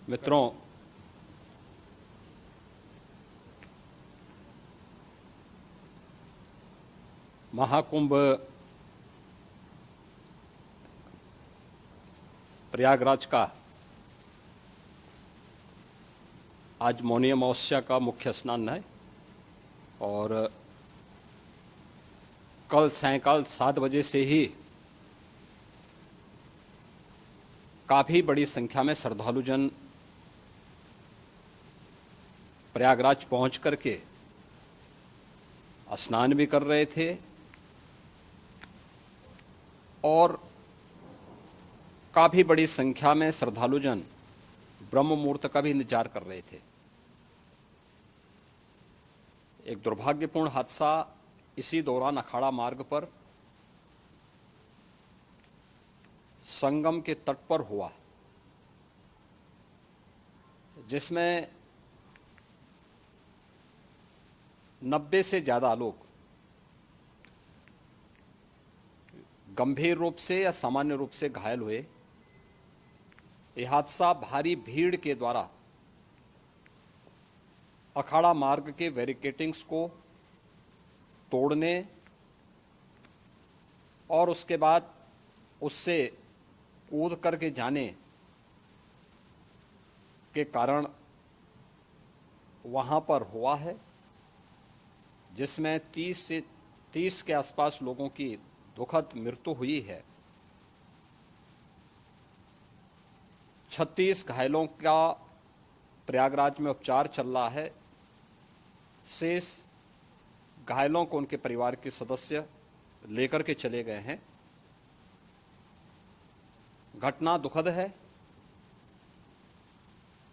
मित्रों, महाकुंभ प्रयागराज का आज मौनी अमावस्या का मुख्य स्नान है और कल सायंकाल 7 बजे से ही काफी बड़ी संख्या में श्रद्धालुजन प्रयागराज पहुंच करके स्नान भी कर रहे थे और काफी बड़ी संख्या में श्रद्धालुजन ब्रह्म मुहूर्त का भी इंतजार कर रहे थे। एक दुर्भाग्यपूर्ण हादसा इसी दौरान अखाड़ा मार्ग पर संगम के तट पर हुआ, जिसमें 90 से ज्यादा लोग गंभीर रूप से या सामान्य रूप से घायल हुए। यह हादसा भारी भीड़ के द्वारा अखाड़ा मार्ग के बैरिकेडिंग्स को तोड़ने और उसके बाद उससे कूद करके जाने के कारण वहां पर हुआ है, जिसमें 30 के आसपास लोगों की दुखद मृत्यु हुई है। 36 घायलों का प्रयागराज में उपचार चल रहा है। शेष घायलों को उनके परिवार के सदस्य लेकर के चले गए हैं। घटना दुखद है,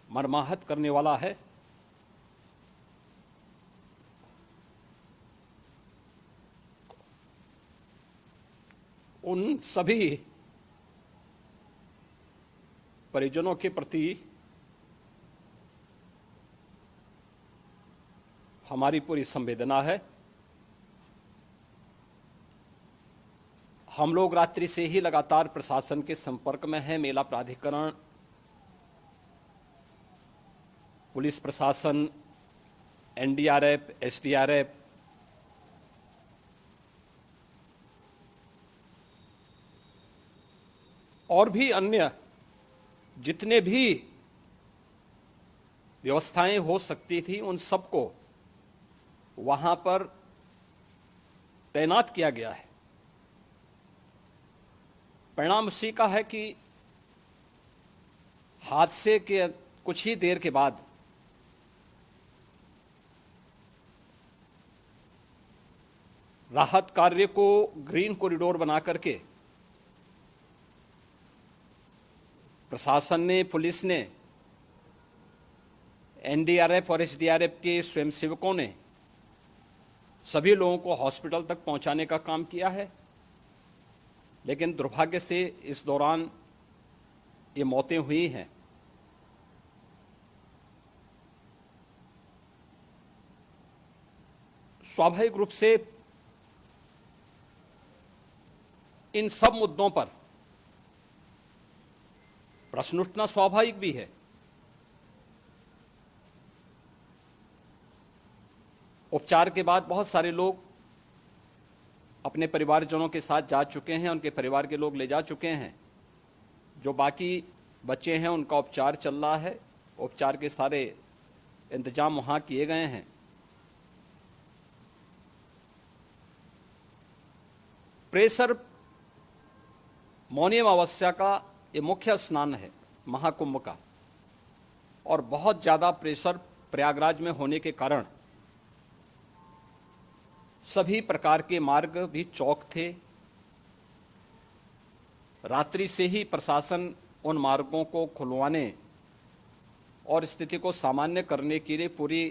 मर्माहत करने वाला है। उन सभी परिजनों के प्रति हमारी पूरी संवेदना है। हम लोग रात्रि से ही लगातार प्रशासन के संपर्क में हैं। मेला प्राधिकरण, पुलिस प्रशासन, एनडीआरएफ, एसडीआरएफ, और भी अन्य जितने भी व्यवस्थाएं हो सकती थी उन सबको वहां पर तैनात किया गया है। परिणाम उसी का है कि हादसे के कुछ ही देर के बाद राहत कार्य को ग्रीन कॉरिडोर बना करके प्रशासन ने, पुलिस ने, एनडीआरएफ और एसडीआरएफ के स्वयंसेवकों ने सभी लोगों को हॉस्पिटल तक पहुंचाने का काम किया है। लेकिन दुर्भाग्य से इस दौरान ये मौतें हुई हैं। स्वाभाविक रूप से इन सब मुद्दों पर प्रश्न उठना स्वाभाविक भी है। उपचार के बाद बहुत सारे लोग अपने परिवारजनों के साथ जा चुके हैं, उनके परिवार के लोग ले जा चुके हैं। जो बाकी बच्चे हैं उनका उपचार चल रहा है। उपचार के सारे इंतजाम वहां किए गए हैं। प्रेशर मौनी अमावस्या का ये मुख्य स्नान है महाकुंभ का, और बहुत ज्यादा प्रेशर प्रयागराज में होने के कारण सभी प्रकार के मार्ग भी चौक थे। रात्रि से ही प्रशासन उन मार्गों को खुलवाने और स्थिति को सामान्य करने के लिए पूरी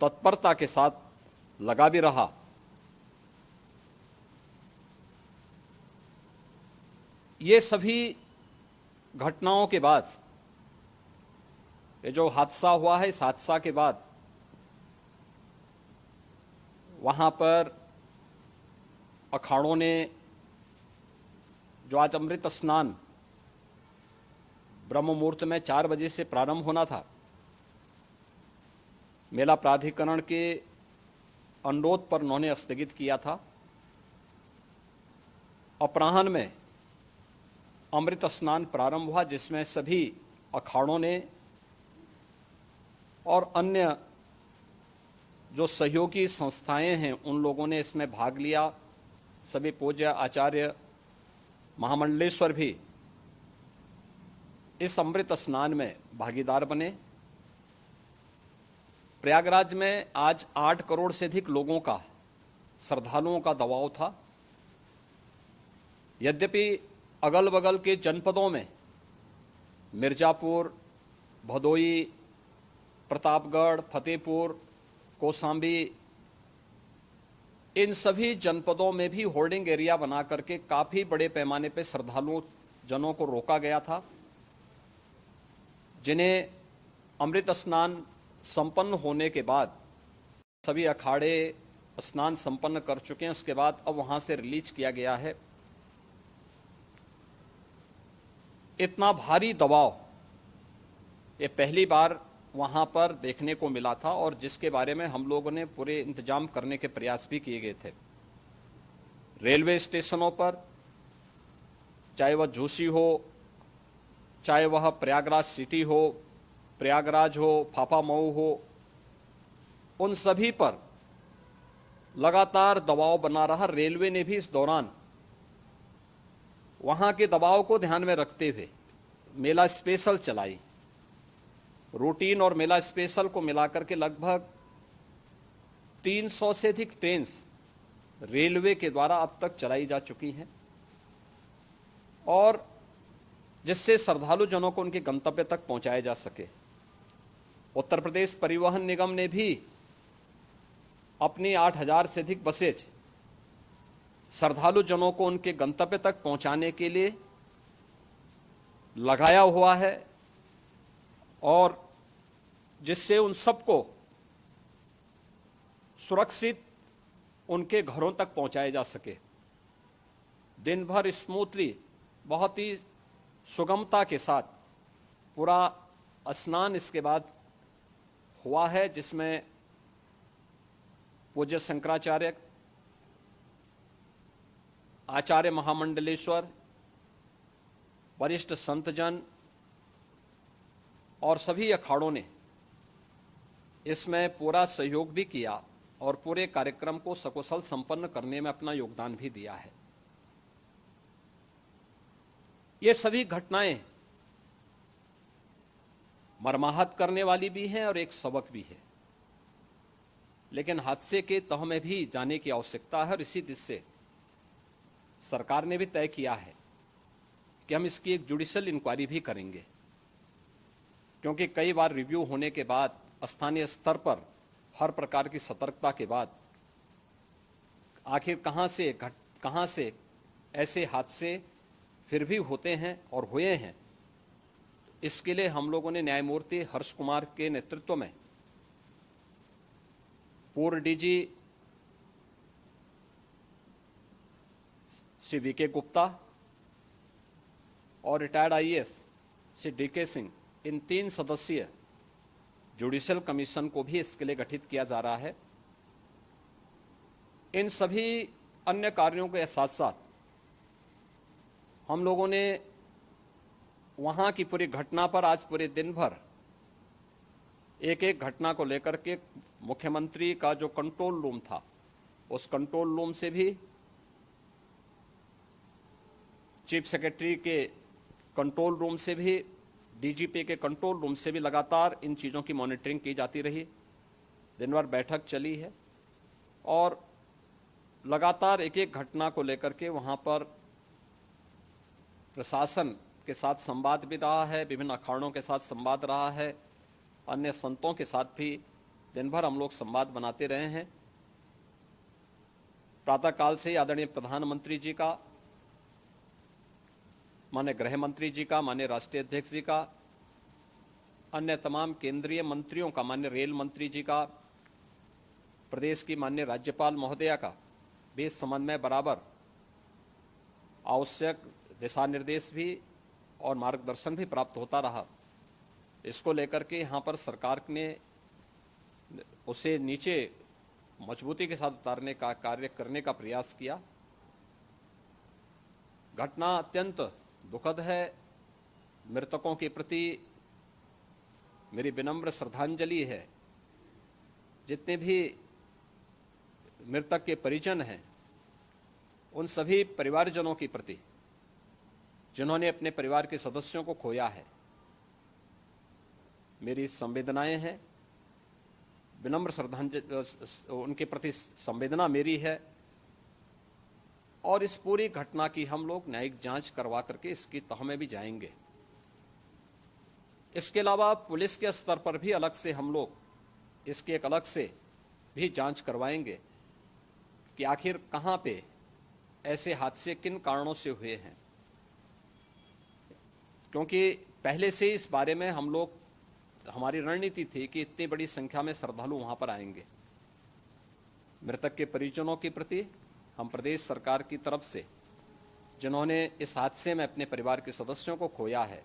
तत्परता के साथ लगा भी रहा। ये सभी घटनाओं के बाद, ये जो हादसा हुआ है, इस हादसा के बाद वहां पर अखाड़ों ने जो आज अमृत स्नान ब्रह्म मुहूर्त में 4 बजे से प्रारंभ होना था। मेला प्राधिकरण के अनुरोध पर उन्होंने स्थगित किया था। अपराह्न में अमृत स्नान प्रारंभ हुआ, जिसमें सभी अखाड़ों ने और अन्य जो सहयोगी संस्थाएं हैं उन लोगों ने इसमें भाग लिया। सभी पूज्य आचार्य महामंडलेश्वर भी इस अमृत स्नान में भागीदार बने। प्रयागराज में आज 8 करोड़ से अधिक लोगों का, श्रद्धालुओं का दबाव था। यद्यपि अगल बगल के जनपदों में मिर्जापुर, भदोई, प्रतापगढ़, फतेहपुर, कौशाम्बी, इन सभी जनपदों में भी होर्डिंग एरिया बना करके काफी बड़े पैमाने पर श्रद्धालुओं जनों को रोका गया था, जिन्हें अमृत स्नान संपन्न होने के बाद, सभी अखाड़े स्नान संपन्न कर चुके हैं, उसके बाद अब वहां से रिलीज किया गया है। इतना भारी दबाव ये पहली बार वहां पर देखने को मिला था, और जिसके बारे में हम लोगों ने पूरे इंतजाम करने के प्रयास भी किए गए थे। रेलवे स्टेशनों पर, चाहे वह झूसी हो, चाहे वह प्रयागराज सिटी हो, प्रयागराज हो, फाफा मऊ हो, उन सभी पर लगातार दबाव बना रहा। रेलवे ने भी इस दौरान वहां के दबाव को ध्यान में रखते हुए मेला स्पेशल चलाई। रूटीन और मेला स्पेशल को मिलाकर के लगभग 300 से अधिक ट्रेन रेलवे के द्वारा अब तक चलाई जा चुकी हैं, और जिससे श्रद्धालु जनों को उनके गंतव्य तक पहुंचाया जा सके। उत्तर प्रदेश परिवहन निगम ने भी अपनी 8000 से अधिक बसेज श्रद्धालु जनों को उनके गंतव्य तक पहुंचाने के लिए लगाया हुआ है, और जिससे उन सबको सुरक्षित उनके घरों तक पहुंचाया जा सके। दिन भर स्मूथली, बहुत ही सुगमता के साथ पूरा स्नान इसके बाद हुआ है, जिसमें पूज्य शंकराचार्य, आचार्य महामंडलेश्वर, वरिष्ठ संतजन और सभी अखाड़ों ने इसमें पूरा सहयोग भी किया और पूरे कार्यक्रम को सकुशल संपन्न करने में अपना योगदान भी दिया है। ये सभी घटनाएं मर्माहत करने वाली भी हैं और एक सबक भी है, लेकिन हादसे के तह में भी जाने की आवश्यकता है, और इसी दिशा से सरकार ने भी तय किया है कि हम इसकी एक जुडिशियल इंक्वायरी भी करेंगे, क्योंकि कई बार रिव्यू होने के बाद स्थानीय स्तर पर हर प्रकार की सतर्कता के बाद आखिर कहां से ऐसे हादसे फिर भी होते हैं और हुए हैं। इसके लिए हम लोगों ने न्यायमूर्ति हर्ष कुमार के नेतृत्व में पूर्व डीजी श्री वीके गुप्ता और retired IAS Shri DK Singh, इन 3 सदस्यीय जुडिशियल कमीशन को भी इसके लिए गठित किया जा रहा है। इन सभी अन्य कार्यों के साथ साथ हम लोगों ने वहां की पूरी घटना पर आज पूरे दिन भर एक एक घटना को लेकर के मुख्यमंत्री का जो कंट्रोल रूम था, उस कंट्रोल रूम से भी, चीफ सेक्रेटरी के कंट्रोल रूम से भी, डीजीपी के कंट्रोल रूम से भी लगातार इन चीज़ों की मॉनिटरिंग की जाती रही। दिन भर बैठक चली है और लगातार एक एक घटना को लेकर के वहां पर प्रशासन के साथ संवाद भी रहा है, विभिन्न अखाड़ों के साथ संवाद रहा है, अन्य संतों के साथ भी दिन भर हम लोग संवाद बनाते रहे हैं। प्रातःकाल से आदरणीय प्रधानमंत्री जी का, माननीय गृह मंत्री जी का, माननीय राष्ट्रीय अध्यक्ष जी का, अन्य तमाम केंद्रीय मंत्रियों का, माननीय रेल मंत्री जी का, प्रदेश की माननीय राज्यपाल महोदया का भी इस संबंध में बराबर आवश्यक दिशा निर्देश भी और मार्गदर्शन भी प्राप्त होता रहा। इसको लेकर के यहाँ पर सरकार ने उसे नीचे मजबूती के साथ उतारने का कार्य करने का प्रयास किया। घटना अत्यंत दुखद है। मृतकों के प्रति मेरी विनम्र श्रद्धांजलि है। जितने भी मृतक के परिजन हैं, उन सभी परिवारजनों के प्रति जिन्होंने अपने परिवार के सदस्यों को खोया है, मेरी संवेदनाएं हैं। विनम्र श्रद्धांजलि उनके प्रति संवेदना मेरी है। और इस पूरी घटना की हम लोग न्यायिक जांच करवा करके इसकी तह में भी जाएंगे। इसके अलावा पुलिस के स्तर पर भी अलग से हम लोग इसकी एक अलग से भी जांच करवाएंगे कि आखिर कहां पे ऐसे हादसे किन कारणों से हुए हैं, क्योंकि पहले से इस बारे में हम लोग, हमारी रणनीति थी कि इतनी बड़ी संख्या में श्रद्धालु वहां पर आएंगे। मृतक के परिजनों के प्रति हम प्रदेश सरकार की तरफ से, जिन्होंने इस हादसे में अपने परिवार के सदस्यों को खोया है,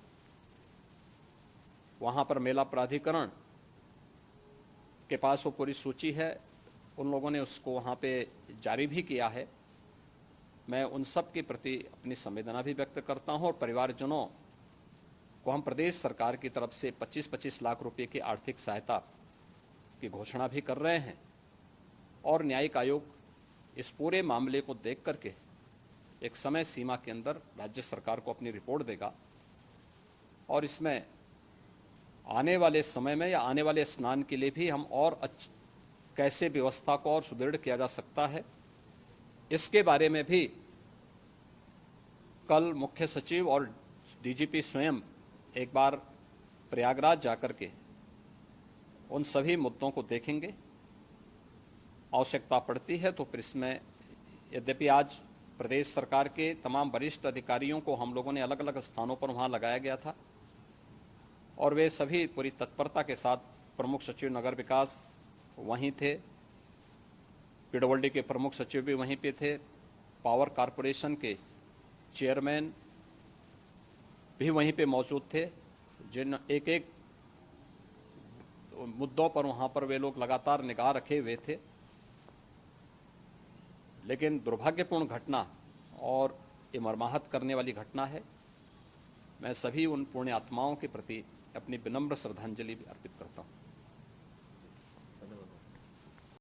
वहां पर मेला प्राधिकरण के पास वो पूरी सूची है, उन लोगों ने उसको वहां पे जारी भी किया है। मैं उन सब के प्रति अपनी संवेदना भी व्यक्त करता हूं और परिवारजनों को हम प्रदेश सरकार की तरफ से 25-25 लाख रुपए की आर्थिक सहायता की घोषणा भी कर रहे हैं। और न्यायिक आयोग इस पूरे मामले को देख करके एक समय सीमा के अंदर राज्य सरकार को अपनी रिपोर्ट देगा और इसमें आने वाले समय में या आने वाले स्नान के लिए भी हम और कैसे व्यवस्था को और सुदृढ़ किया जा सकता है, इसके बारे में भी कल मुख्य सचिव और डीजीपी स्वयं एक बार प्रयागराज जाकर के उन सभी मुद्दों को देखेंगे। आवश्यकता पड़ती है तो फिर इसमें, यद्यपि आज प्रदेश सरकार के तमाम वरिष्ठ अधिकारियों को हम लोगों ने अलग अलग स्थानों पर वहां लगाया गया था और वे सभी पूरी तत्परता के साथ, प्रमुख सचिव नगर विकास वहीं थे, पीडब्ल्यूडी के प्रमुख सचिव भी वहीं पे थे, पावर कारपोरेशन के चेयरमैन भी वहीं पे मौजूद थे, जिन एक एक मुद्दों पर वहां पर वे लोग लगातार निगाह रखे हुए थे। लेकिन दुर्भाग्यपूर्ण घटना और ये मर्माहत करने वाली घटना है। मैं सभी उन पुण्य आत्माओं के प्रति अपनी विनम्र श्रद्धांजलि भी अर्पित करता हूं।